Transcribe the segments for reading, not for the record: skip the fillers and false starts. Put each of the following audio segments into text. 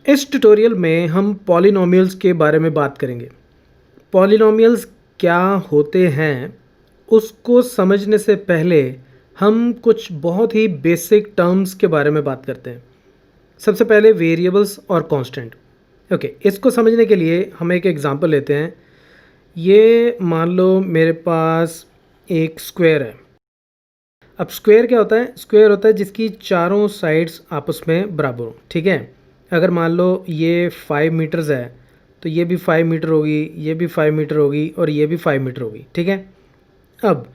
इस ट्यूटोरियल में हम पॉलिनोमियल्स के बारे में बात करेंगे। पॉलिनोमियल्स क्या होते हैं उसको समझने से पहले हम कुछ बहुत ही बेसिक टर्म्स के बारे में बात करते हैं। सबसे पहले वेरिएबल्स और कांस्टेंट। ओके, इसको समझने के लिए हम एक एग्जांपल लेते हैं। ये मान लो मेरे पास एक स्क्वायर है। अब स्क्वायर क्या होता है? स्क्वायर होता है जिसकी चारों साइड्स आपस में बराबर हो। ठीक है, अगर मान लो ये 5 मीटर्स है तो ये भी 5 मीटर होगी, ये भी 5 मीटर होगी और ये भी 5 मीटर होगी। ठीक है, अब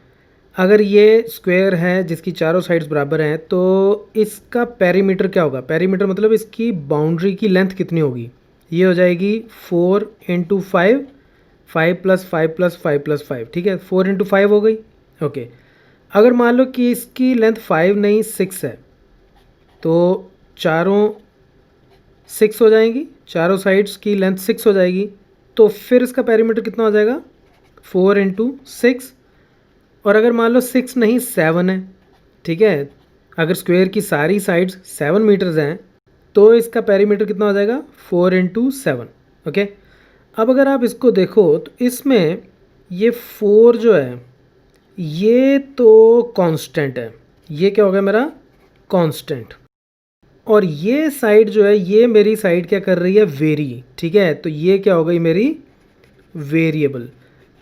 अगर ये स्क्वायर है जिसकी चारों साइड्स बराबर हैं तो इसका पेरीमीटर क्या होगा? पेरीमीटर मतलब इसकी बाउंड्री की लेंथ कितनी होगी? ये हो जाएगी 4 इंटू 5, 5 प्लस 5 प्लस 5 प्लस 5। ठीक है, 4 इंटू 5 हो गई। ओके, अगर मान लो कि इसकी लेंथ 5 नहीं 6 है तो चारों 6 हो जाएंगी, चारों साइड्स की लेंथ 6 हो जाएगी। तो फिर इसका पेरीमीटर कितना हो जाएगा? 4 इंटू 6। और अगर मान लो 6 नहीं 7 है, ठीक है, अगर स्क्वायर की सारी साइड्स 7 मीटर्स हैं तो इसका पेरीमीटर कितना हो जाएगा? 4 इंटू 7। ओके, अब अगर आप इसको देखो तो इसमें ये 4 जो है ये तो कांस्टेंट है। ये क्या हो गया मेरा? कांस्टेंट। और ये साइड जो है ये मेरी साइड क्या कर रही है? वेरी। ठीक है, तो ये क्या हो गई मेरी? वेरिएबल।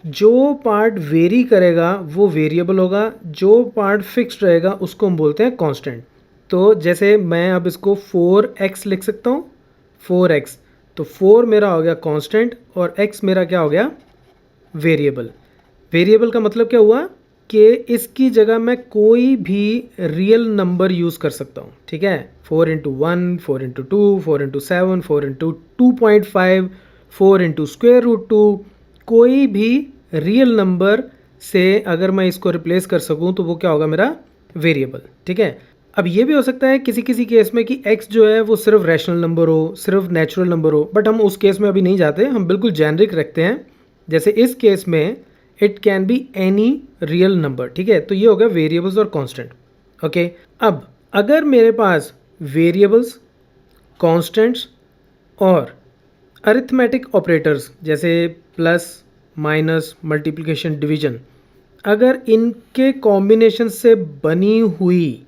जो पार्ट वेरी करेगा वो वेरिएबल होगा, जो पार्ट फिक्स्ड रहेगा उसको हम बोलते हैं कांस्टेंट। तो जैसे मैं अब इसको 4x लिख सकता हूँ, 4x। तो 4 मेरा हो गया कांस्टेंट और x मेरा क्या हो गया? वेरिएबल। वेरिएबल का मतलब क्या हुआ कि इसकी जगह मैं कोई भी रियल नंबर यूज़ कर सकता हूँ। ठीक है, 4 into 1, 4 into 2, 4 into 7, 4 into 2.5, 4 into square root 2, कोई भी रियल नंबर से अगर मैं इसको रिप्लेस कर सकूँ तो वो क्या होगा? मेरा वेरिएबल। ठीक है, अब ये भी हो सकता है किसी किसी केस में कि x जो है वो सिर्फ रैशनल नंबर हो, सिर्फ नेचुरल नंबर हो, बट हम उस केस में अभी नहीं जाते, हम बिल्कुल जेनरिक रखते हैं। जैसे इस केस में it can be any real number. ठीक है, तो ये हो गया वेरिएबल्स और कांस्टेंट। ओके, अब अगर मेरे पास वेरिएबल्स, कांस्टेंट्स और अरिथमेटिक ऑपरेटर्स जैसे प्लस, माइनस, मल्टीप्लिकेशन, डिवीजन, अगर इनके कॉम्बिनेशन से बनी हुई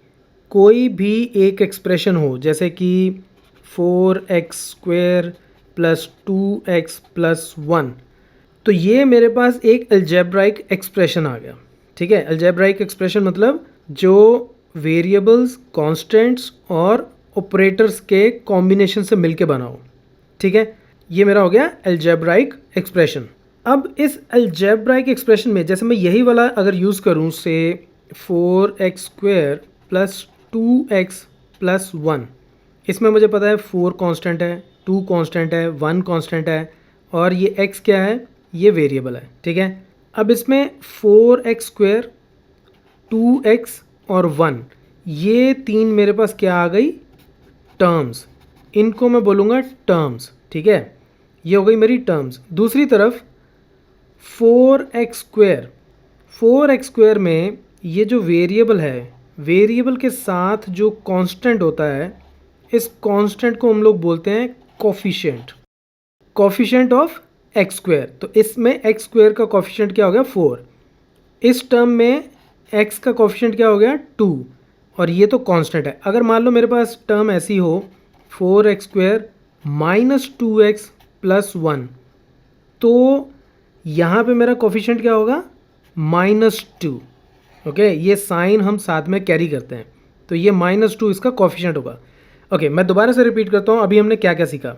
कोई भी एक एक्सप्रेशन हो, जैसे कि 4x² प्लस 2x प्लस 1, तो ये मेरे पास एक अलजेब्राइक एक्सप्रेशन आ गया। ठीक है, अलजेब्राइक एक्सप्रेशन मतलब जो वेरिएबल्स, कांस्टेंट्स और ऑपरेटर्स के कॉम्बिनेशन से मिलके बना हो। ठीक है, ये मेरा हो गया अलजेब्राइक एक्सप्रेशन। अब इस अलजेब्राइक एक्सप्रेशन में जैसे मैं यही वाला अगर यूज़ करूँ से 4x² प्लस 2x प्लस 1, इसमें मुझे पता है 4 कांस्टेंट है, 2 कांस्टेंट है, 1 कांस्टेंट है और ये x क्या है? ये वेरिएबल है। ठीक है, अब इसमें 4x², 2x और 1, ये तीन मेरे पास क्या आ गई? टर्म्स। इनको मैं बोलूँगा टर्म्स। ठीक है, ये हो गई मेरी टर्म्स। दूसरी तरफ 4x², 4x² में ये जो वेरिएबल है, वेरिएबल के साथ जो कांस्टेंट होता है, इस कांस्टेंट को हम लोग बोलते हैं कोफिशिएंट, कोफिशिएंट ऑफ x²। तो इसमें x² का कोफिशिएंट क्या हो गया? 4। इस टर्म में x का कोफिशिएंट क्या हो गया? 2। और ये तो कांस्टेंट है। अगर मान लो मेरे पास टर्म ऐसी हो 4x² माइनस 2x प्लस 1, तो यहाँ पे मेरा कोफिशिएंट क्या होगा? -2। ओके, ये साइन हम साथ में कैरी करते हैं, तो ये -2 इसका कोफिशिएंट होगा। ओके, मैं दोबारा से रिपीट करता हूँ। अभी हमने क्या क्या सीखा?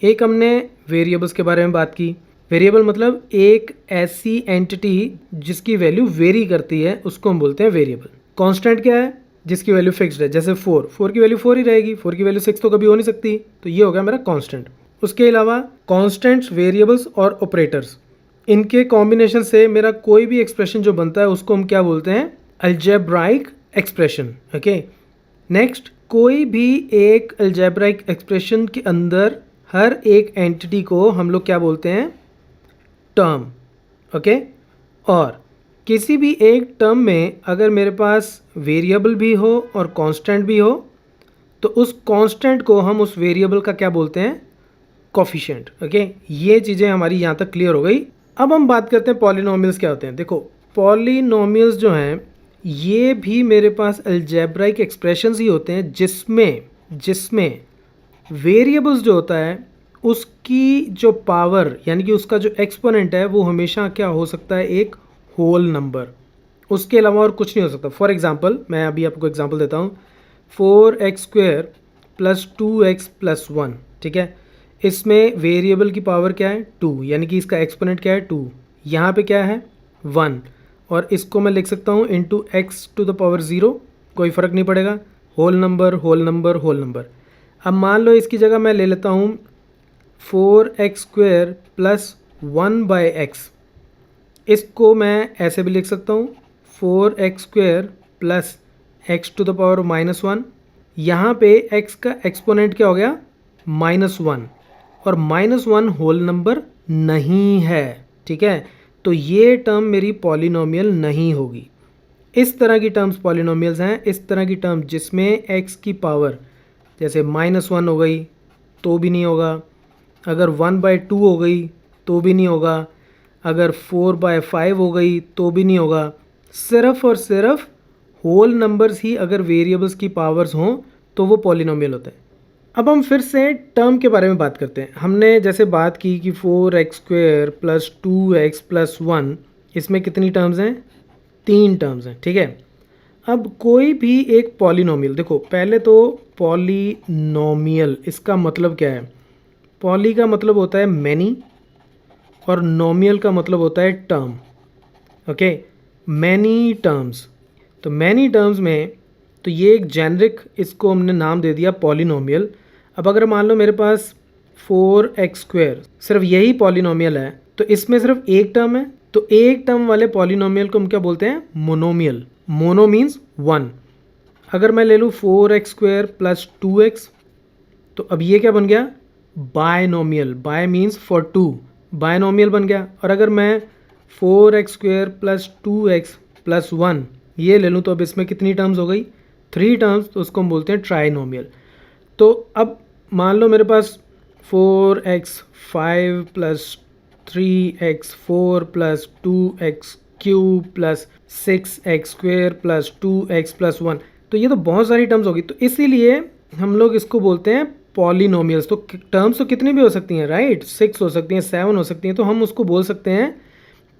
एक हमने वेरिएबल्स के बारे में बात की। वेरिएबल मतलब एक ऐसी एंटिटी जिसकी वैल्यू वेरी करती है, उसको हम बोलते हैं वेरिएबल। कांस्टेंट क्या है? जिसकी वैल्यू फिक्स्ड है, जैसे 4 की वैल्यू 4 ही रहेगी, 4 की वैल्यू 6 तो कभी हो नहीं सकती, तो ये हो गया मेरा कांस्टेंट। उसके अलावा कांस्टेंट्स, वेरिएबल्स और ऑपरेटर्स, इनके कॉम्बिनेशन से मेरा कोई भी एक्सप्रेशन जो बनता है उसको हम क्या बोलते हैं? Algebraic expression. ओके, नेक्स्ट, कोई भी एक अलजेब्राइक एक्सप्रेशन के अंदर हर एक एंटिटी को हम लोग क्या बोलते हैं? टर्म। ओके, और किसी भी एक टर्म में अगर मेरे पास वेरिएबल भी हो और कांस्टेंट भी हो तो उस कांस्टेंट को हम उस वेरिएबल का क्या बोलते हैं, कोफिशिएंट। ओके, ये चीज़ें हमारी यहाँ तक क्लियर हो गई। अब हम बात करते हैं पॉलिनोमियल्स क्या होते हैं। देखो पॉलिनोमियल्स जो हैं ये भी मेरे पास अलजेब्राइक एक्सप्रेशंस ही होते हैं जिसमें वेरिएबल्स जो होता है उसकी जो पावर यानी कि उसका जो एक्सपोनेंट है वो हमेशा क्या हो सकता है, एक होल नंबर, उसके अलावा और कुछ नहीं हो सकता। फॉर एग्जांपल मैं अभी आपको एग्जांपल देता हूँ, 4x² प्लस 2x प्लस 1, ठीक है। इसमें वेरिएबल की पावर क्या है, 2, यानी कि इसका एक्सपोनेंट क्या है, 2। यहाँ पे क्या है, 1, और इसको मैं लिख सकता हूँ into x to the power 0, कोई फ़र्क नहीं पड़ेगा, whole number whole number whole number. अब मान लो इसकी जगह मैं ले लेता हूँ 4x² प्लस 1/x, इसको मैं ऐसे भी लिख सकता हूँ 4x² plus x to the power -1। यहाँ पे x का एक्सपोनेंट क्या हो गया, -1, और -1 होल नंबर नहीं है, ठीक है। तो ये टर्म मेरी पॉलिनोमियल नहीं होगी। इस तरह की टर्म्स पॉलिनोमियल्स हैं, इस तरह की टर्म जिसमें x की पावर जैसे -1 हो गई तो भी नहीं होगा, अगर 1/2 हो गई तो भी नहीं होगा, अगर 4/5 हो गई तो भी नहीं होगा। सिर्फ और सिर्फ होल नंबर्स ही अगर वेरिएबल्स की पावर्स हों तो वो पॉलिनोमियल होता है। अब हम फिर से टर्म के बारे में बात करते हैं। हमने जैसे बात की कि 4x² प्लस 2x प्लस 1, इसमें कितनी टर्म्स हैं, 3 टर्म्स हैं, ठीक है। अब कोई भी एक पॉलिनोमियल, देखो पहले तो पॉलिनोमियल इसका मतलब क्या है, पॉली का मतलब होता है मैनी और नोमियल का मतलब होता है टर्म। ओके, मैनी टर्म्स, तो मैनी टर्म्स में तो ये एक जेनरिक, इसको हमने नाम दे दिया पॉलिनोमियल। अब अगर मान लो मेरे पास 4x² सिर्फ यही पॉलिनोमियल है तो इसमें सिर्फ एक टर्म है, तो एक टर्म वाले पॉलिनोमियल को हम क्या बोलते हैं, मोनोमियल। Mono means 1। अगर मैं ले लूँ 4x² प्लस 2x, तो अब ये क्या बन गया, binomial. Bye means for 2, binomial बन गया। और अगर मैं 4x² प्लस 2x प्लस 1 ये ले लूँ तो अब इसमें कितनी टर्म्स हो गई, 3 टर्म्स, तो उसको हम बोलते हैं ट्राइनोमियल। तो अब मान लो मेरे पास 4x5 plus 3x4 plus 2x³ plus 6x² plus 2x plus 1, तो ये तो बहुत सारी टर्म्स होगी, तो इसीलिए हम लोग इसको बोलते हैं पॉलिनोमियल्स। तो टर्म्स तो कितनी भी हो सकती हैं, राइट, 6 हो सकती हैं, 7 हो सकती हैं, तो हम उसको बोल सकते हैं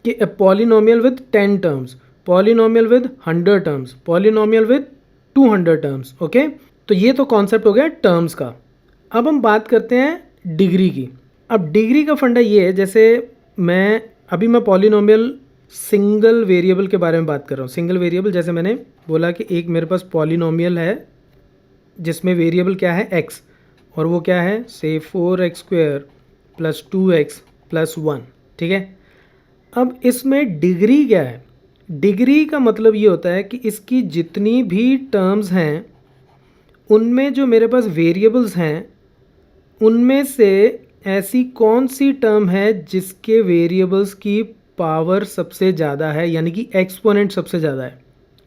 कि polynomial with 10 terms, polynomial with 100 terms, polynomial with 200 terms. Okay, तो ये तो कॉन्सेप्ट हो गया टर्म्स का। अब हम बात करते हैं डिग्री की। अब डिग्री का फंडा ये है, जैसे मैं पॉलिनोमियल सिंगल वेरिएबल के बारे में बात कर रहा हूँ। सिंगल वेरिएबल जैसे मैंने बोला कि एक मेरे पास पॉलिनोमियल है जिसमें वेरिएबल क्या है, x, और वो क्या है, से 4x² प्लस 2x प्लस 1, ठीक है। अब इसमें डिग्री क्या है, डिग्री का मतलब ये होता है कि इसकी जितनी भी टर्म्स हैं उनमें जो मेरे पास वेरिएबल्स हैं उनमें से ऐसी कौन सी टर्म है जिसके वेरिएबल्स की पावर सबसे ज़्यादा है, यानी कि एक्सपोनेंट सबसे ज़्यादा है।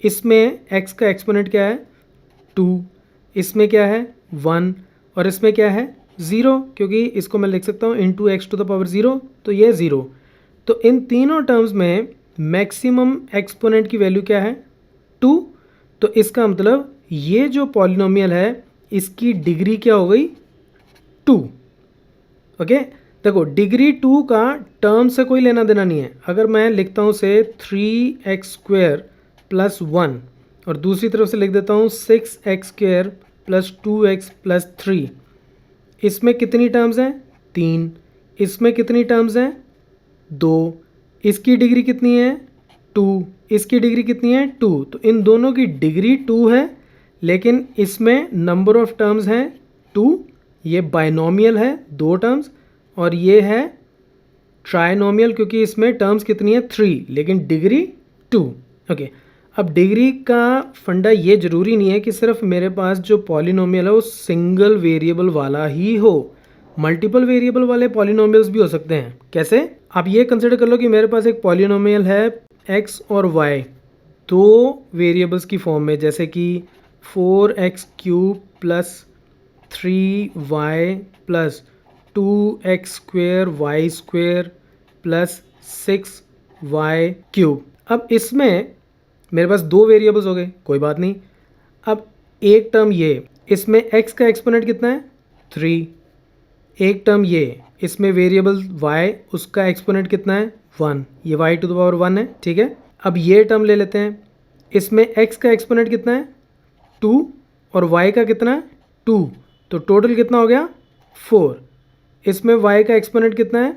इसमें x का एक्सपोनेंट क्या है, 2, इसमें क्या है, 1, और इसमें क्या है, 0, क्योंकि इसको मैं लिख सकता हूँ into x to the power 0, तो ये 0। तो इन तीनों टर्म्स में मैक्सिमम एक्सपोनेंट की वैल्यू क्या है, 2। तो इसका मतलब ये जो पॉलिनोमियल है इसकी डिग्री क्या हो गई, 2। ओके, देखो डिग्री 2 का टर्म से कोई लेना देना नहीं है। अगर मैं लिखता हूँ से 3x² प्लस 1 और दूसरी तरफ से लिख देता हूँ 6x² प्लस 2x प्लस 3, इसमें कितनी टर्म्स हैं, 3, इसमें कितनी टर्म्स हैं, 2, इसकी डिग्री कितनी है, 2, इसकी डिग्री कितनी है, 2। तो इन दोनों की डिग्री 2 है, लेकिन इसमें नंबर ऑफ टर्म्स हैं 2। ये बाइनोमियल है, 2 टर्म्स, और ये है ट्राइनोमियल क्योंकि इसमें टर्म्स कितनी है, 3, लेकिन डिग्री 2। ओके, अब डिग्री का फंडा ये ज़रूरी नहीं है कि सिर्फ मेरे पास जो पॉलिनोमियल है वो सिंगल वेरिएबल वाला ही हो, मल्टीपल वेरिएबल वाले पॉलिनोमियल्स भी हो सकते हैं। कैसे, आप ये कंसिडर कर लो कि मेरे पास एक पॉलिनोमियल है x और y, 2 वेरिएबल्स की फॉर्म में, जैसे कि 4x³ plus 3y plus 2x² plus 6y³। अब इसमें मेरे पास दो वेरिएबल्स हो गए, कोई बात नहीं। अब एक टर्म ये, इसमें x का एक्सपोनेंट कितना है 3। एक टर्म ये, इसमें वेरिएबल y, उसका एक्सपोनेंट कितना है 1, ये y⁴ है, ठीक है। अब ये टर्म ले लेते हैं, इसमें x का एक्सपोनेंट कितना है 2 और y का कितना है 2, तो टोटल कितना हो गया 4। इसमें y का एक्सपोनेंट कितना है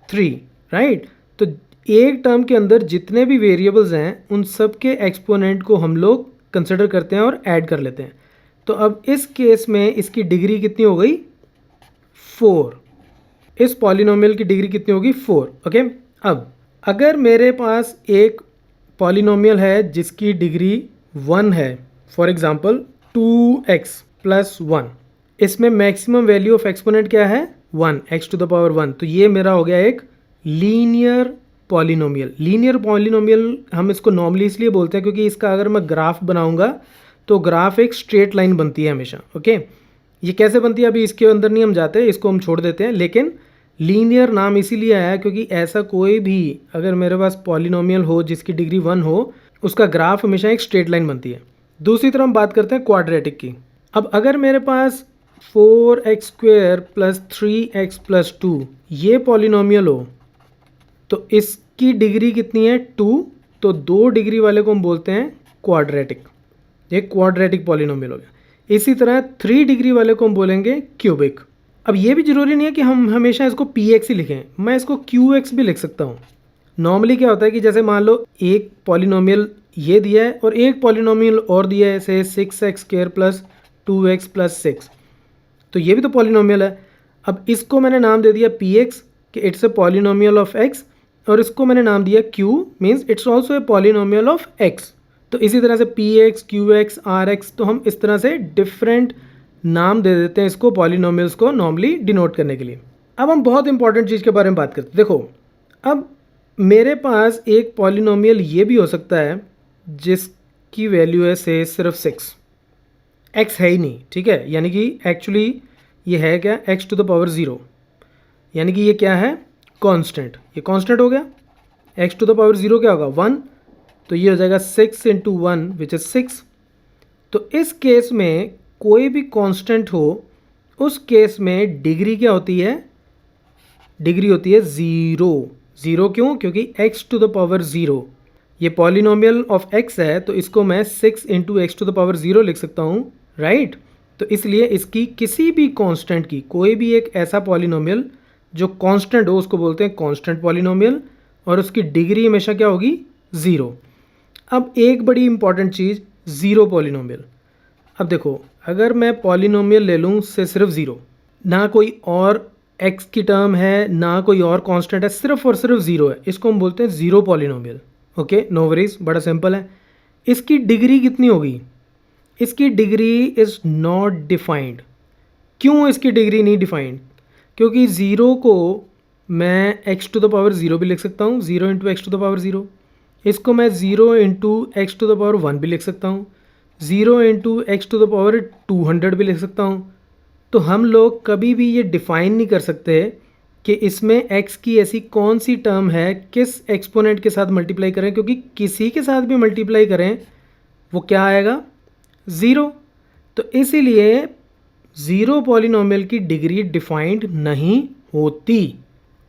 3, राइट। तो एक टर्म के अंदर जितने भी वेरिएबल्स हैं उन सब के एक्सपोनेंट को हम लोग कंसिडर करते हैं और ऐड कर लेते हैं। तो अब इस केस में इसकी डिग्री कितनी हो गई 4। इस पॉलिनोमियल की डिग्री कितनी होगी 4, ओके। अब अगर मेरे पास एक पॉलिनोमियल है जिसकी डिग्री 1 है, फॉर एग्जांपल 2x प्लस 1, इसमें मैक्सिमम वैल्यू ऑफ एक्सपोनेंट क्या है 1, x⁴1। तो ये मेरा हो गया एक लीनियर पॉलिनोमियल। लीनियर पॉलिनोमियल हम इसको नॉर्मली इसलिए बोलते हैं क्योंकि इसका अगर मैं ग्राफ बनाऊंगा तो ग्राफ एक स्ट्रेट लाइन बनती है हमेशा, ओके। ये कैसे बनती है अभी इसके अंदर नहीं हम जाते, इसको हम छोड़ देते हैं। लेकिन लीनियर नाम इसीलिए आया है क्योंकि ऐसा कोई भी अगर मेरे पास पॉलिनोमियल हो जिसकी डिग्री 1 हो, उसका ग्राफ हमेशा एक स्ट्रेट लाइन बनती है। दूसरी तरफ हम बात करते हैं क्वाड्रेटिक की। अब अगर मेरे पास 4x² प्लस 3x प्लस 2 ये पॉलिनोमियल हो तो इसकी डिग्री कितनी है 2, तो 2 डिग्री वाले को हम बोलते हैं क्वाड्रेटिक। ये क्वाड्रेटिक पॉलिनोमियल हो गया। इसी तरह 3 डिग्री वाले को हम बोलेंगे क्यूबिक। अब ये भी ज़रूरी नहीं है कि हम हमेशा इसको px ही लिखें, मैं इसको qx भी लिख सकता हूँ। नॉर्मली क्या होता है कि जैसे मान लो एक पॉलिनोमियल ये दिया है और एक पॉलिनोमियल और दिया है, से 6x² प्लस 2x प्लस 6, तो ये भी तो पॉलिनोमियल है। अब इसको मैंने नाम दे दिया px कि it's a polynomial of x, और इसको मैंने नाम दिया q means it's also a polynomial of x। तो इसी तरह से px, qx, rx, तो हम इस तरह से डिफरेंट नाम दे देते हैं इसको पॉलिनोमियल्स को नॉर्मली डिनोट करने के लिए। अब हम बहुत इंपॉर्टेंट चीज़ के बारे में बात करते हैं। देखो, अब मेरे पास एक पॉलिनोमियल ये भी हो सकता है जिसकी वैल्यू है से सिर्फ 6, x है ही नहीं, ठीक है। यानी कि एक्चुअली ये है क्या x⁴0, यानी कि ये क्या है कांस्टेंट, ये कांस्टेंट हो गया। x⁴0 क्या होगा 1, तो ये हो जाएगा 6 × 1 विच इज़ 6। तो इस केस में कोई भी कांस्टेंट हो उस केस में डिग्री क्या होती है, डिग्री होती है 0। 0 क्यों? क्योंकि x⁴0 ये पॉलिनोमियल ऑफ x है, तो इसको मैं 6 × x⁴0 लिख सकता हूँ, राइट। तो इसलिए इसकी किसी भी कांस्टेंट की, कोई भी एक ऐसा पॉलिनोमियल जो कांस्टेंट हो उसको बोलते हैं कांस्टेंट पॉलिनोमियल, और उसकी डिग्री हमेशा क्या होगी 0। अब एक बड़ी इंपॉर्टेंट चीज़, ज़ीरो पॉलिनोमियल। अब देखो, अगर मैं पॉलिनोमियल ले लूँ से सिर्फ 0, ना कोई और x की टर्म है ना कोई और कांस्टेंट है, सिर्फ और सिर्फ 0 है, इसको हम बोलते हैं zero polynomial, okay. No worries, बड़ा सिंपल है। इसकी डिग्री कितनी होगी? इसकी डिग्री इज़ नॉट डिफाइंड। क्यों इसकी डिग्री नहीं डिफाइंड? क्योंकि 0 को मैं x⁴0 भी लिख सकता हूँ, 0 × x⁴0। इसको मैं 0 × x⁴1 भी लिख सकता हूँ, 0 × x⁴200 भी लिख सकता हूँ। तो हम लोग कभी भी ये डिफ़ाइन नहीं कर सकते कि इसमें x की ऐसी कौन सी टर्म है, किस एक्सपोनेंट के साथ मल्टीप्लाई करें, क्योंकि किसी के साथ भी मल्टीप्लाई करें वो क्या आएगा 0। तो इसीलिए ज़ीरो पॉलिनोमियल की डिग्री डिफाइंड नहीं होती।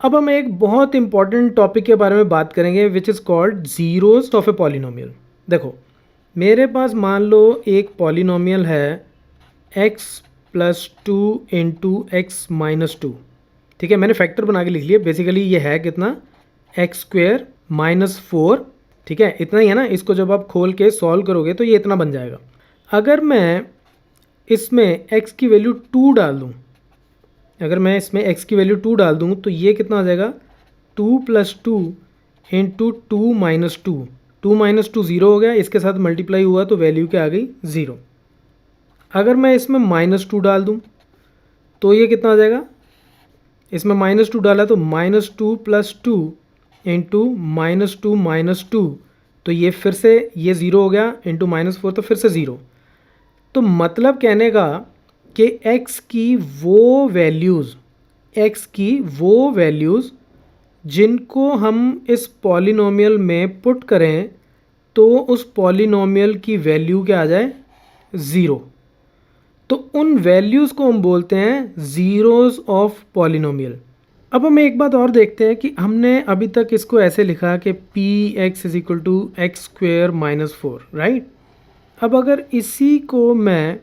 अब हम एक बहुत इंपॉर्टेंट टॉपिक के बारे में बात करेंगे which is called zeros of a polynomial. देखो, मेरे पास मान लो एक पॉलिनोमियल है x + 2 × x - 2, ठीक है। मैंने फैक्टर बना के लिख लिया। बेसिकली ये है कितना x² - 4, ठीक है, इतना ही है ना। इसको जब आप खोल के सॉल्व करोगे तो ये इतना बन जाएगा। अगर मैं इसमें x की वैल्यू 2 डाल दूँ, अगर मैं इसमें x की वैल्यू 2 डाल दूँ तो ये कितना आ जाएगा 2 + 2 × 2 - 2। 2 - 2 0 हो गया, इसके साथ मल्टीप्लाई हुआ तो वैल्यू क्या आ गई 0। अगर मैं इसमें -2 डाल दूँ तो ये कितना आ जाएगा, इसमें -2 डाला तो -2 + 2 × -2 - 2, तो ये फिर से ये 0 हो गया, × -4 तो फिर से 0। तो मतलब कहने का कि x की वो वैल्यूज़ जिनको हम इस पॉलिनोमियल में पुट करें तो उस पॉलिनोमियल की वैल्यू क्या आ जाए, ज़ीरो। तो उन वैल्यूज़ को हम बोलते हैं ज़ीरोज़ ऑफ पॉलिनोमियल। अब हम एक बात और देखते हैं कि हमने अभी तक इसको ऐसे लिखा कि p x is equal to x square minus four, right. अब अगर इसी को मैं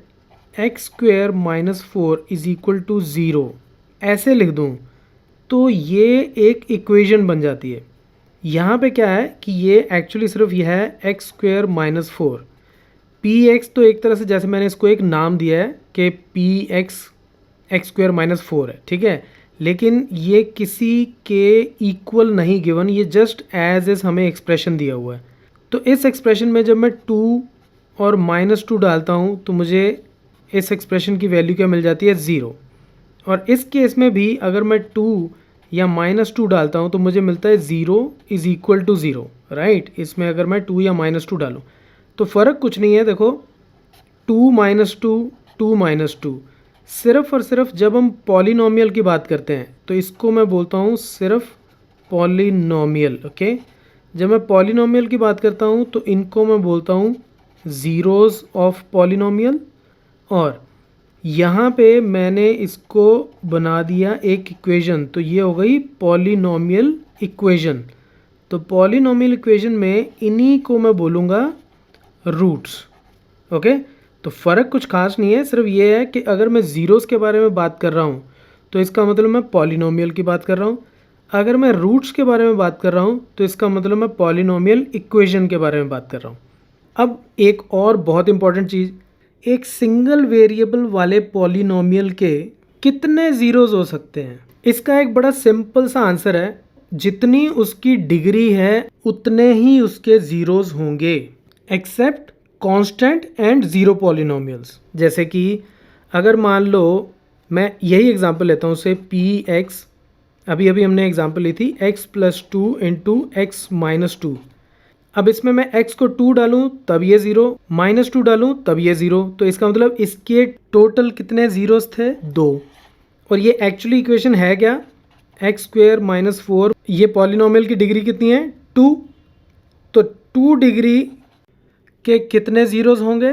x square minus four is equal to zero ऐसे लिख दूँ तो ये एक इक्वेशन बन जाती है। यहाँ पे क्या है कि ये एक्चुअली सिर्फ यह है x square minus four. P x तो एक तरह से जैसे मैंने इसको एक नाम दिया है कि p x x square minus four है, ठीक है, लेकिन ये किसी के इक्वल नहीं गिवन, ये जस्ट एज इज हमें एक्सप्रेशन दिया हुआ है। तो इस एक्सप्रेशन में जब मैं टू और माइनस टू डालता हूँ तो मुझे इस एक्सप्रेशन की वैल्यू क्या मिल जाती है, ज़ीरो। और इस केस में भी अगर मैं टू या माइनस टू डालता हूँ तो मुझे मिलता है zero is equal to zero, right. इसमें अगर मैं टू या माइनस टू डालूँ तो फ़र्क कुछ नहीं है, देखो टू माइनस टू, सिर्फ और सिर्फ जब हम पॉलिनोमियल की बात करते हैं तो इसको मैं बोलता हूँ सिर्फ पॉलिनोमियल, ओके। जब मैं पॉलिनोमियल की बात करता हूँ तो इनको मैं बोलता हूँ ज़ीरोज़ ऑफ पॉलिनोमियल। और यहाँ पे मैंने इसको बना दिया एक इक्वेशन, तो ये हो गई पॉलिनोमियल इक्वेशन। तो पॉलिनोमियल इक्वेशन में इन्हीं को मैं बोलूँगा रूट्स, ओके। तो फ़र्क कुछ खास नहीं है, सिर्फ ये है कि अगर मैं ज़ीरोज़ के बारे में बात कर रहा हूँ तो इसका मतलब मैं पॉलिनोमियल की बात कर रहा हूँ, अगर मैं रूट्स के बारे में बात कर रहा हूँ तो इसका मतलब मैं पॉलिनोमियल इक्वेशन के बारे में बात कर रहा हूँ। अब एक और बहुत इंपॉर्टेंट चीज़, एक सिंगल वेरिएबल वाले पॉलिनोमियल के कितने ज़ीरोज़ हो सकते हैं? इसका एक बड़ा सिंपल सा आंसर है, जितनी उसकी डिग्री है उतने ही उसके ज़ीरोज़ होंगे, except constant and zero polynomials. जैसे कि अगर मान लो मैं यही एग्जांपल लेता हूँ, से पी एक्स, अभी हमने एग्जांपल ली थी x plus two into x minus two. अब इसमें मैं x को 2 डालूं तब ये ज़ीरो, माइनस टू डालूं तब ये ज़ीरो, तो इसका मतलब इसके टोटल कितने ज़ीरोज़ थे, दो। और ये एक्चुअली इक्वेशन है क्या, एक्स स्क्वेयर माइनस फोर, ये पॉलिनोमियल की डिग्री कितनी है, टू। तो टू डिग्री के कितने ज़ीरोज़ होंगे,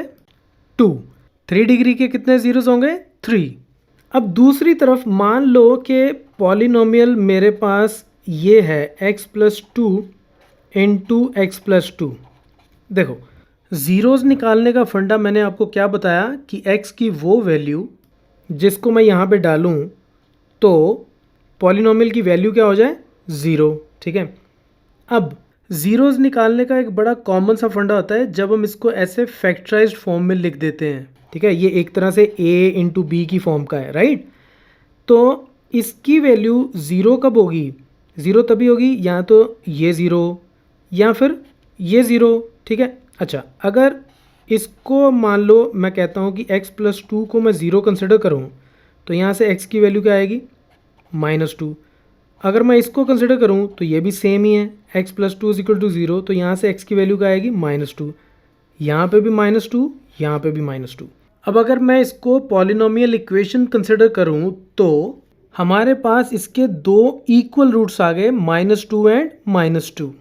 टू। थ्री डिग्री के कितने ज़ीरोज़ होंगे, थ्री। अब दूसरी तरफ मान लो कि पॉलिनोमियल मेरे पास ये है x plus two into x plus two. देखो ज़ीरोज़ निकालने का फंडा मैंने आपको क्या बताया कि x की वो वैल्यू जिसको मैं यहाँ पे डालूँ तो पॉलिनोमियल की वैल्यू क्या हो जाए, ज़ीरो, ठीक है। अब ज़ीरोज़ निकालने का एक बड़ा कॉमन सा फंडा होता है जब हम इसको ऐसे फैक्टराइज्ड फॉर्म में लिख देते हैं, ठीक है। ये एक तरह से a इंटू बी की फॉर्म का है, राइट। तो इसकी वैल्यू ज़ीरो कब होगी, ज़ीरो तभी होगी या तो ये ज़ीरो या फिर ये ज़ीरो, ठीक है। अच्छा, अगर इसको मान लो मैं कहता हूँ कि x प्लस टू को मैं ज़ीरो कंसिडर करूँ तो यहाँ से x की वैल्यू क्या आएगी, माइनस टू। अगर मैं इसको कंसिडर करूँ तो ये भी सेम ही है, x plus two is equal to zero, तो यहाँ से x की वैल्यू क्या आएगी, माइनस टू। यहाँ पर भी माइनस टू, यहाँ पर भी माइनस टू। अब अगर मैं इसको पॉलिनोमियल इक्वेशन कंसिडर करूँ तो हमारे पास इसके दो इक्वल रूट्स आ गए, minus two and minus two.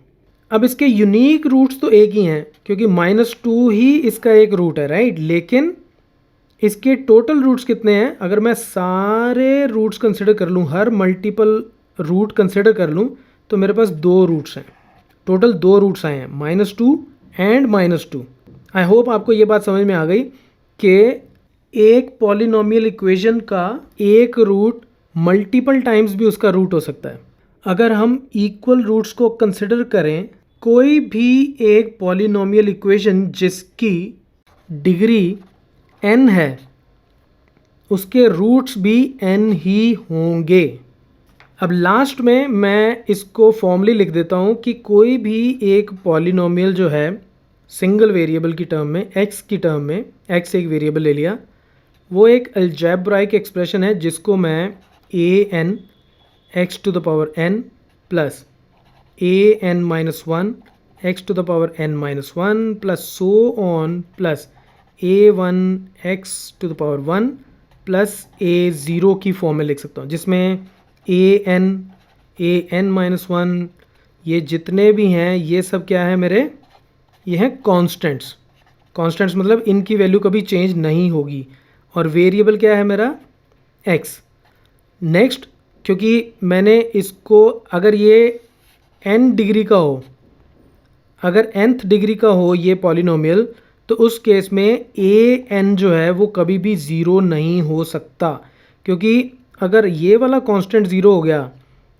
अब इसके यूनिक रूट्स तो एक ही हैं क्योंकि माइनस टू ही इसका एक रूट है, राइट। लेकिन इसके टोटल रूट्स कितने हैं, अगर मैं सारे रूट्स कंसिडर कर लूँ, हर मल्टीपल रूट कंसिडर कर लूँ तो मेरे पास दो रूट्स हैं, टोटल दो रूट्स आए हैं, minus two and minus two. I hope आपको ये बात समझ में आ गई कि एक पॉलिनोमियल इक्वेशन का एक रूट मल्टीपल टाइम्स भी उसका रूट हो सकता है। अगर हम इक्वल रूट्स को कंसिडर करें, कोई भी एक पॉलिनोमियल इक्वेशन जिसकी डिग्री n है उसके रूट्स भी n ही होंगे। अब लास्ट में मैं इसको फॉर्मली लिख देता हूँ कि कोई भी एक पॉलिनोमियल जो है सिंगल वेरिएबल की टर्म में, x की टर्म में, x एक वेरिएबल ले लिया, वो एक अलजेब्राइक एक्सप्रेशन है जिसको मैं an x to the power n plus an-1 x to the power n-1 plus so on plus a1x⁴ plus a0 की फॉर्म में लिख सकता हूँ, जिसमें an-1 ये जितने भी हैं ये सब क्या है मेरे, ये हैं कॉन्स्टेंट्स। कॉन्स्टेंट्स मतलब इनकी वैल्यू कभी चेंज नहीं होगी। और वेरिएबल क्या है मेरा, x। नेक्स्ट, क्योंकि मैंने इसको, अगर ये n डिग्री का हो, अगर nth डिग्री का हो ये पॉलिनोमियल, तो उस केस में an जो है वो कभी भी ज़ीरो नहीं हो सकता, क्योंकि अगर ये वाला कांस्टेंट ज़ीरो हो गया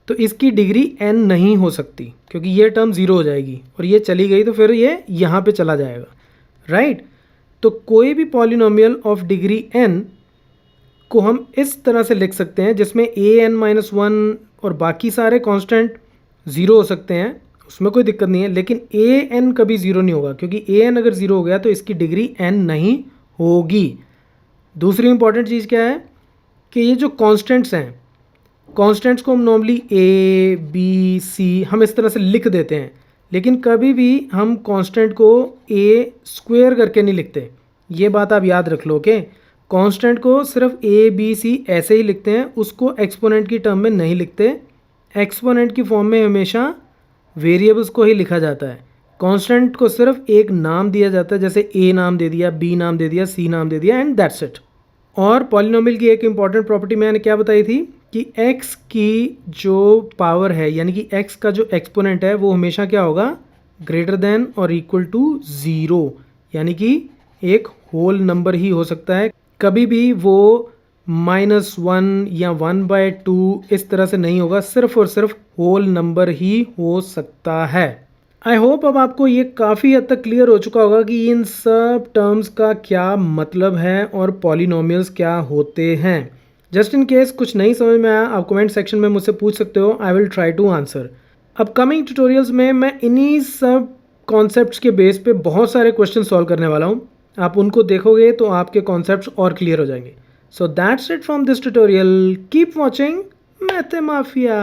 तो इसकी डिग्री n नहीं हो सकती, क्योंकि ये टर्म ज़ीरो हो जाएगी और ये चली गई तो फिर ये यहाँ पे चला जाएगा, राइट। तो कोई भी पॉलिनोमियल ऑफ डिग्री n को हम इस तरह से लिख सकते हैं, जिसमें an-1 और बाकी सारे कांस्टेंट ज़ीरो हो सकते हैं, उसमें कोई दिक्कत नहीं है, लेकिन an कभी ज़ीरो नहीं होगा, क्योंकि an अगर ज़ीरो हो गया तो इसकी डिग्री n नहीं होगी। दूसरी इंपॉर्टेंट चीज़ क्या है कि ये जो कांस्टेंट्स हैं, कांस्टेंट्स को हम नॉर्मली a b c हम इस तरह से लिख देते हैं, लेकिन कभी भी हम कांस्टेंट को a² करके नहीं लिखते। ये बात आप याद रख लो, ओके। कांस्टेंट को सिर्फ a b c ऐसे ही लिखते हैं, उसको एक्सपोनेंट की टर्म में नहीं लिखते। एक्सपोनेंट की फॉर्म में हमेशा वेरिएबल्स को ही लिखा जाता है। कांस्टेंट को सिर्फ एक नाम दिया जाता है, जैसे a नाम दे दिया, b नाम दे दिया, c नाम दे दिया, एंड दैट्स इट। और पॉलिनोमियल की एक इंपॉर्टेंट प्रॉपर्टी मैंने क्या बताई थी कि x की जो पावर है, यानी कि x का जो एक्सपोनेंट है वो हमेशा क्या होगा, ग्रेटर देन और इक्वल टू 0, यानी कि एक होल नंबर ही हो सकता है, कभी भी वो -1 या 1/2 इस तरह से नहीं होगा, सिर्फ और सिर्फ होल नंबर ही हो सकता है। आई होप अब आपको ये काफ़ी हद तक क्लियर हो चुका होगा कि इन सब टर्म्स का क्या मतलब है और पॉलिनोमियल्स क्या होते हैं। जस्ट इन केस कुछ नहीं समझ में आया, आप कमेंट सेक्शन में मुझसे पूछ सकते हो, I will try to answer. Upcoming tutorials में मैं इन्हीं सब कॉन्सेप्ट्स के बेस पे बहुत सारे क्वेश्चन सॉल्व करने वाला हूँ। आप उनको देखोगे तो आपके कॉन्सेप्ट्स और क्लियर हो जाएंगे। So that's it from this tutorial, keep watching मैथमाफिया।